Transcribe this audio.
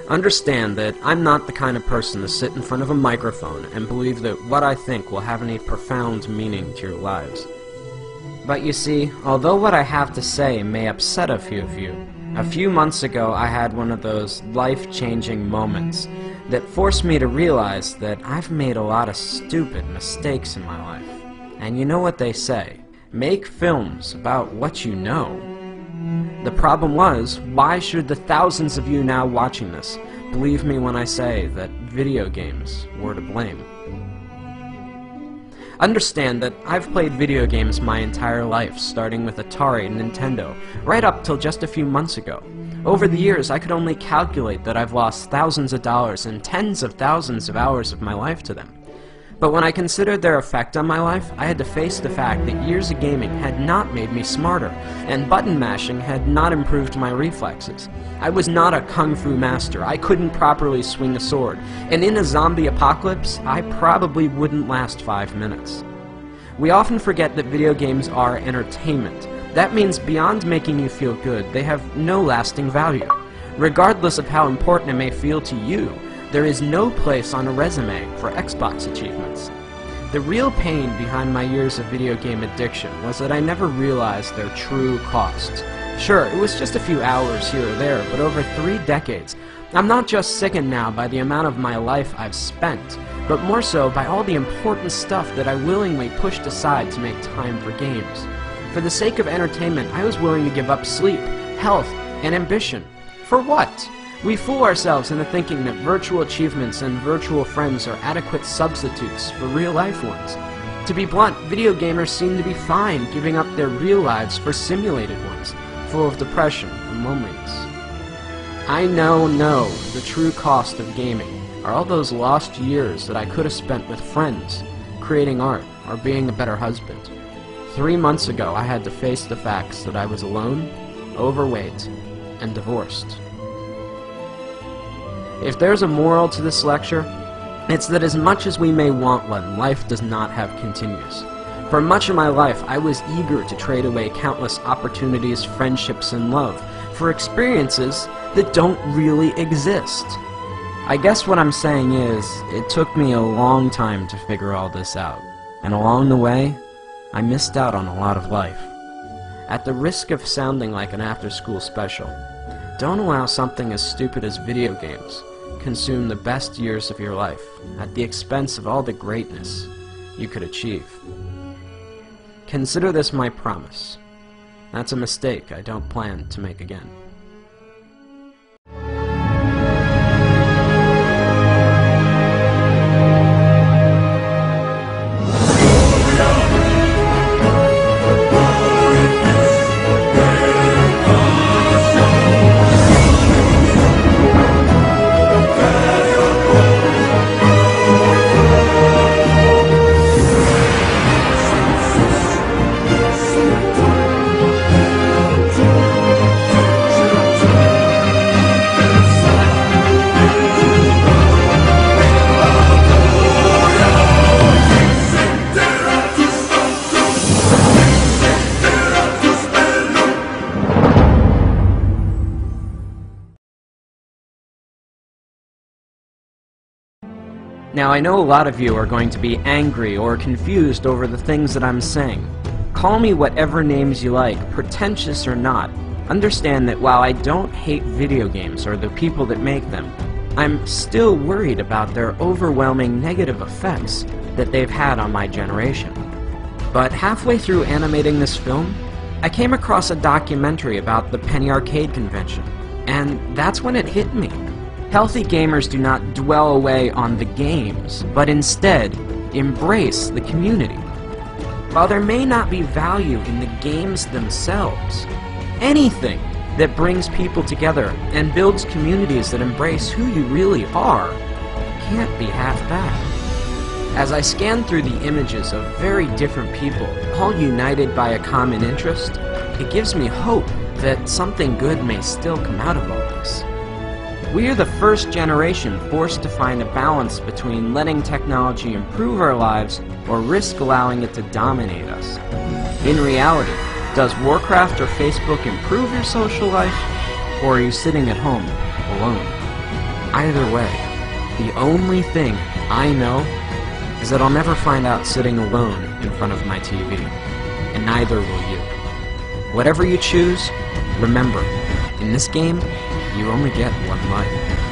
Understand that I'm not the kind of person to sit in front of a microphone and believe that what I think will have any profound meaning to your lives. But you see, although what I have to say may upset a few of you, a few months ago I had one of those life-changing moments that forced me to realize that I've made a lot of stupid mistakes in my life. And you know what they say, make films about what you know. The problem was, why should the thousands of you now watching this believe me when I say that video games were to blame? Understand that I've played video games my entire life, starting with Atari and Nintendo, right up till just a few months ago. Over the years, I could only calculate that I've lost thousands of dollars and tens of thousands of hours of my life to them. But when I considered their effect on my life, I had to face the fact that years of gaming had not made me smarter, and button mashing had not improved my reflexes. I was not a kung fu master, I couldn't properly swing a sword, and in a zombie apocalypse, I probably wouldn't last 5 minutes. We often forget that video games are entertainment. That means beyond making you feel good, they have no lasting value. Regardless of how important it may feel to you, there is no place on a resume for Xbox achievements. The real pain behind my years of video game addiction was that I never realized their true cost. Sure, it was just a few hours here or there, but over 3 decades, I'm not just sickened now by the amount of my life I've spent, but more so by all the important stuff that I willingly pushed aside to make time for games. For the sake of entertainment, I was willing to give up sleep, health, and ambition. For what? We fool ourselves into thinking that virtual achievements and virtual friends are adequate substitutes for real-life ones. To be blunt, video gamers seem to be fine giving up their real lives for simulated ones, full of depression and loneliness. I know the true cost of gaming are all those lost years that I could have spent with friends, creating art, or being a better husband. 3 months ago, I had to face the facts that I was alone, overweight, and divorced. If there's a moral to this lecture, it's that as much as we may want one, life does not have continuous. For much of my life, I was eager to trade away countless opportunities, friendships, and love for experiences that don't really exist. I guess what I'm saying is, it took me a long time to figure all this out, and along the way, I missed out on a lot of life. At the risk of sounding like an after-school special, don't allow something as stupid as video games consume the best years of your life at the expense of all the greatness you could achieve. Consider this my promise. That's a mistake I don't plan to make again. Now, I know a lot of you are going to be angry or confused over the things that I'm saying. Call me whatever names you like, pretentious or not. Understand that while I don't hate video games or the people that make them, I'm still worried about their overwhelming negative effects that they've had on my generation. But halfway through animating this film, I came across a documentary about the Penny Arcade convention, and that's when it hit me. Healthy gamers do not dwell away on the games, but instead embrace the community. While there may not be value in the games themselves, anything that brings people together and builds communities that embrace who you really are can't be half bad. As I scan through the images of very different people, all united by a common interest, it gives me hope that something good may still come out of all this. We are the first generation forced to find a balance between letting technology improve our lives or risk allowing it to dominate us. In reality, does Warcraft or Facebook improve your social life, or are you sitting at home alone? Either way, the only thing I know is that I'll never find out sitting alone in front of my TV, and neither will you. Whatever you choose, remember, in this game, you only get one life.